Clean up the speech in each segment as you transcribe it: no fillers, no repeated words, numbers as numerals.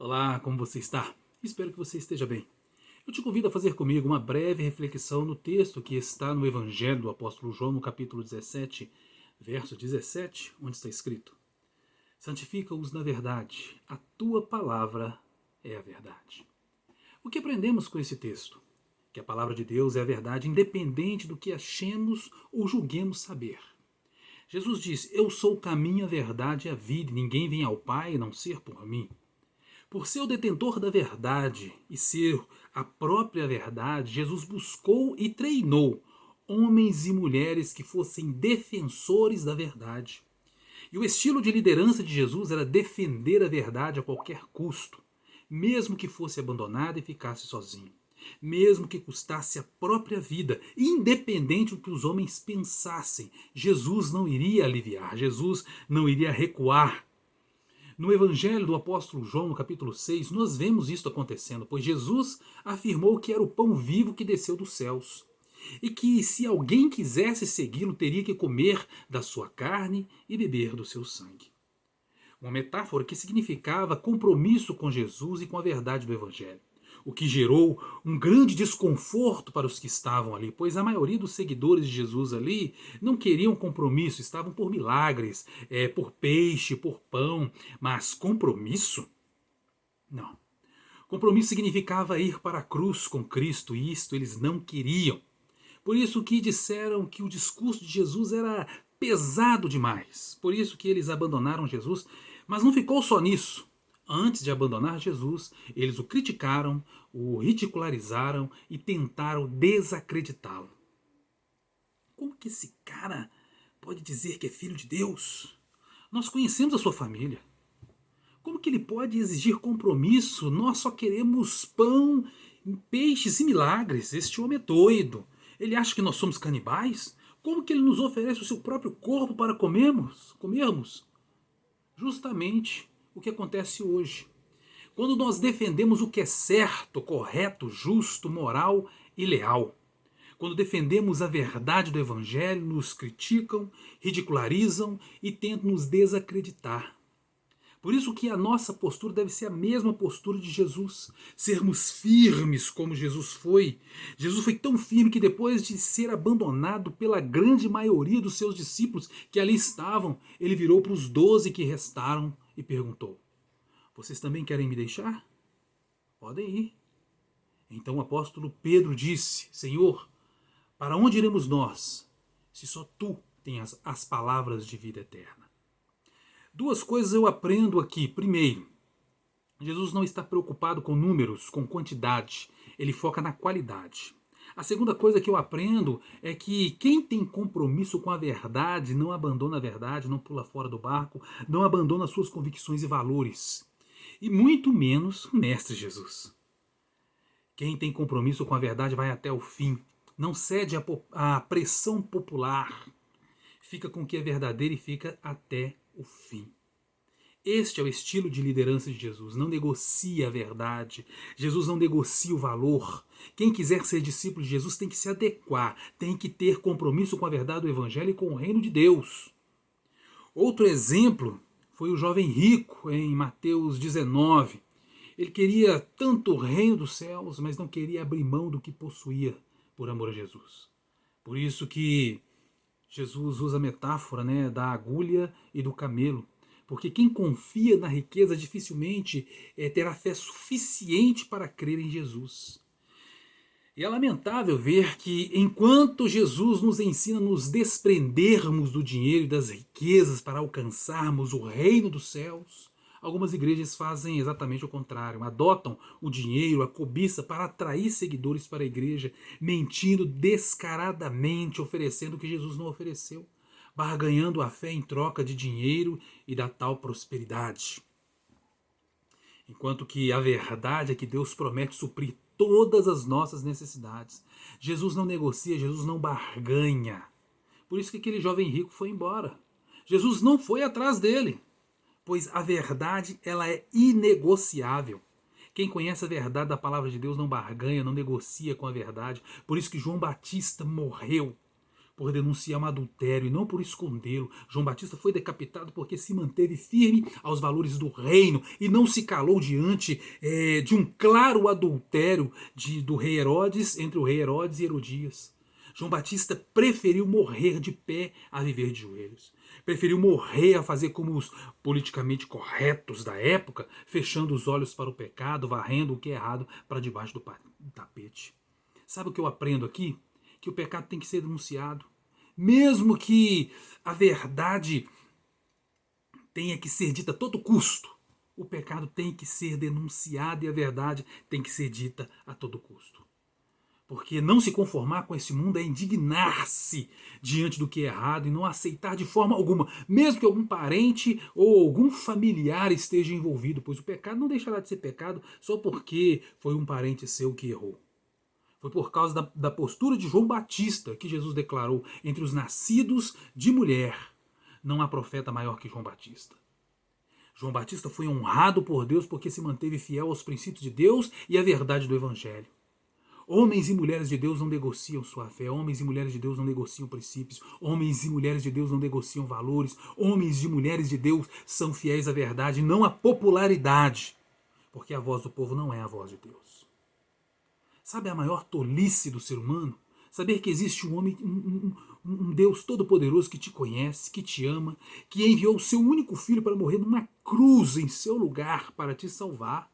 Olá, como você está? Espero que você esteja bem. Eu te convido a fazer comigo uma breve reflexão no texto que está no Evangelho do Apóstolo João, no capítulo 17, verso 17, onde está escrito: Santifica-os na verdade, a tua palavra é a verdade. O que aprendemos com esse texto? Que a palavra de Deus é a verdade, independente do que achemos ou julguemos saber. Jesus diz: Eu sou o caminho, a verdade e a vida, e ninguém vem ao Pai a não ser por mim. Por ser o detentor da verdade e ser a própria verdade, Jesus buscou e treinou homens e mulheres que fossem defensores da verdade. E o estilo de liderança de Jesus era defender a verdade a qualquer custo, mesmo que fosse abandonado e ficasse sozinho, mesmo que custasse a própria vida, independente do que os homens pensassem. Jesus não iria aliviar, Jesus não iria recuar. No Evangelho do Apóstolo João, no capítulo 6, nós vemos isto acontecendo, pois Jesus afirmou que era o pão vivo que desceu dos céus. E que se alguém quisesse segui-lo, teria que comer da sua carne e beber do seu sangue. Uma metáfora que significava compromisso com Jesus e com a verdade do Evangelho. O que gerou um grande desconforto para os que estavam ali, pois a maioria dos seguidores de Jesus ali não queriam compromisso, estavam por milagres, por peixe, por pão, mas compromisso? Não. Compromisso significava ir para a cruz com Cristo, e isto eles não queriam. Por isso que disseram que o discurso de Jesus era pesado demais. Por isso que eles abandonaram Jesus. Mas não ficou só nisso. Antes de abandonar Jesus, eles o criticaram, o ridicularizaram e tentaram desacreditá-lo. Como que esse cara pode dizer que é filho de Deus? Nós conhecemos a sua família. Como que ele pode exigir compromisso? Nós só queremos pão, peixes e milagres. Este homem é doido. Ele acha que nós somos canibais? Como que ele nos oferece o seu próprio corpo para comermos? Justamente o que acontece hoje. Quando nós defendemos o que é certo, correto, justo, moral e leal. Quando defendemos a verdade do Evangelho, nos criticam, ridicularizam e tentam nos desacreditar. Por isso que a nossa postura deve ser a mesma postura de Jesus. Sermos firmes como Jesus foi. Jesus foi tão firme que depois de ser abandonado pela grande maioria dos seus discípulos que ali estavam, ele virou para os 12 que restaram e perguntou: Vocês também querem me deixar? Podem ir. Então o apóstolo Pedro disse: Senhor, para onde iremos nós, se só tu tens as palavras de vida eterna? Duas coisas eu aprendo aqui. Primeiro, Jesus não está preocupado com números, com quantidade. Ele foca na qualidade. A segunda coisa que eu aprendo é que quem tem compromisso com a verdade não abandona a verdade, não pula fora do barco, não abandona suas convicções e valores. E muito menos o Mestre Jesus. Quem tem compromisso com a verdade vai até o fim. Não cede à pressão popular. Fica com o que é verdadeiro e fica até o fim. Este é o estilo de liderança de Jesus. Não negocia a verdade. Jesus não negocia o valor. Quem quiser ser discípulo de Jesus tem que se adequar, tem que ter compromisso com a verdade do Evangelho e com o reino de Deus. Outro exemplo foi o jovem rico em Mateus 19. Ele queria tanto o reino dos céus, mas não queria abrir mão do que possuía por amor a Jesus. Por isso que Jesus usa a metáfora, da agulha e do camelo. Porque quem confia na riqueza dificilmente terá fé suficiente para crer em Jesus. E é lamentável ver que enquanto Jesus nos ensina a nos desprendermos do dinheiro e das riquezas para alcançarmos o reino dos céus, algumas igrejas fazem exatamente o contrário, adotam o dinheiro, a cobiça para atrair seguidores para a igreja, mentindo descaradamente, oferecendo o que Jesus não ofereceu, barganhando a fé em troca de dinheiro e da tal prosperidade. Enquanto que a verdade é que Deus promete suprir todas as nossas necessidades. Jesus não negocia, Jesus não barganha. Por isso que aquele jovem rico foi embora. Jesus não foi atrás dele, pois a verdade ela é inegociável. Quem conhece a verdade da palavra de Deus não barganha, não negocia com a verdade. Por isso que João Batista morreu. por denunciar um adultério e não por escondê-lo. João Batista foi decapitado porque se manteve firme aos valores do reino e não se calou diante de um claro adultério do rei Herodes, entre o rei Herodes e Herodias. João Batista preferiu morrer de pé a viver de joelhos. Preferiu morrer a fazer como os politicamente corretos da época, fechando os olhos para o pecado, varrendo o que é errado para debaixo do tapete. Sabe o que eu aprendo aqui? Que o pecado tem que ser denunciado. Mesmo que a verdade tenha que ser dita a todo custo, o pecado tem que ser denunciado e a verdade tem que ser dita a todo custo. Porque não se conformar com esse mundo é indignar-se diante do que é errado e não aceitar de forma alguma, mesmo que algum parente ou algum familiar esteja envolvido, pois o pecado não deixará de ser pecado só porque foi um parente seu que errou. Foi por causa da postura de João Batista que Jesus declarou: entre os nascidos de mulher, não há profeta maior que João Batista. João Batista foi honrado por Deus porque se manteve fiel aos princípios de Deus e à verdade do Evangelho. Homens e mulheres de Deus não negociam sua fé, homens e mulheres de Deus não negociam princípios, homens e mulheres de Deus não negociam valores, homens e mulheres de Deus são fiéis à verdade, não à popularidade, porque a voz do povo não é a voz de Deus. Sabe a maior tolice do ser humano? Saber que existe um homem, um Deus todo-poderoso que te conhece, que te ama, que enviou o seu único filho para morrer numa cruz em seu lugar para te salvar,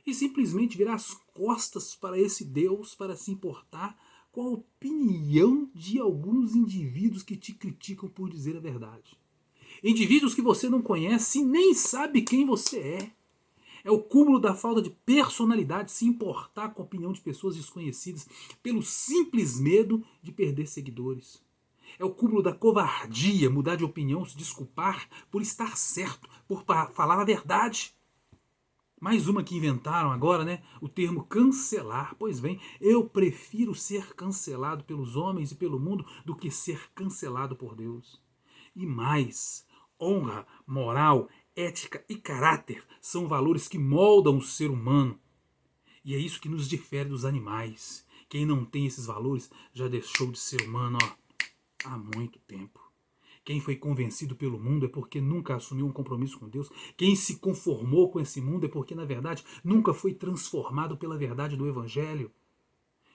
e simplesmente virar as costas para esse Deus para se importar com a opinião de alguns indivíduos que te criticam por dizer a verdade. Indivíduos que você não conhece e nem sabe quem você é. É o cúmulo da falta de personalidade se importar com a opinião de pessoas desconhecidas pelo simples medo de perder seguidores. É o cúmulo da covardia mudar de opinião, se desculpar por estar certo, por falar a verdade. Mais uma que inventaram agora, né? O termo cancelar. Pois bem, eu prefiro ser cancelado pelos homens e pelo mundo do que ser cancelado por Deus. E mais, honra, moral, ética e caráter são valores que moldam o ser humano. E é isso que nos difere dos animais. Quem não tem esses valores já deixou de ser humano há muito tempo. Quem foi convencido pelo mundo é porque nunca assumiu um compromisso com Deus. Quem se conformou com esse mundo é porque, na verdade, nunca foi transformado pela verdade do Evangelho.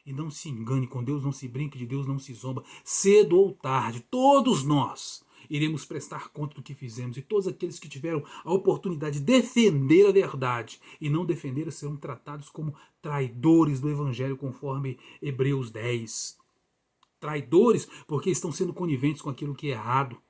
E não se engane, com Deus não se brinque, de Deus não se zomba. Cedo ou tarde, todos nós iremos prestar conta do que fizemos. E todos aqueles que tiveram a oportunidade de defender a verdade e não defender serão tratados como traidores do Evangelho, conforme Hebreus 10. Traidores porque estão sendo coniventes com aquilo que é errado.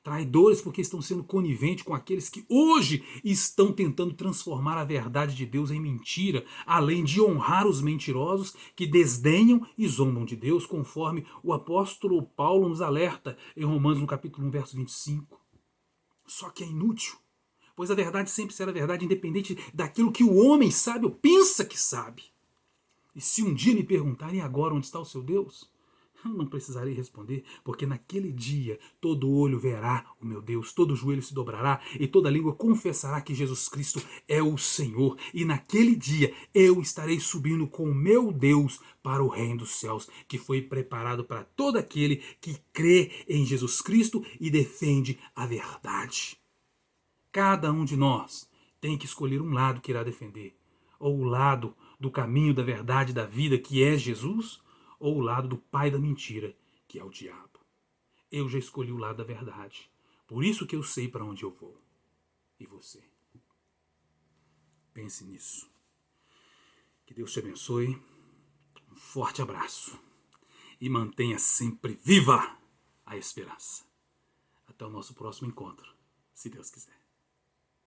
Traidores porque estão sendo coniventes com aqueles que hoje estão tentando transformar a verdade de Deus em mentira, além de honrar os mentirosos que desdenham e zombam de Deus, conforme o apóstolo Paulo nos alerta em Romanos no capítulo 1, verso 25. Só que é inútil, pois a verdade sempre será verdade, independente daquilo que o homem sabe ou pensa que sabe. E se um dia me perguntarem agora onde está o seu Deus, eu não precisarei responder, porque naquele dia todo olho verá o meu Deus, todo joelho se dobrará e toda língua confessará que Jesus Cristo é o Senhor. E naquele dia eu estarei subindo com o meu Deus para o reino dos céus, que foi preparado para todo aquele que crê em Jesus Cristo e defende a verdade. Cada um de nós tem que escolher um lado que irá defender, ou o lado do caminho, da verdade, da vida, que é Jesus, ou o lado do pai da mentira, que é o diabo. Eu já escolhi o lado da verdade. Por isso que eu sei para onde eu vou. E você? Pense nisso. Que Deus te abençoe. Um forte abraço. E mantenha sempre viva a esperança. Até o nosso próximo encontro, se Deus quiser.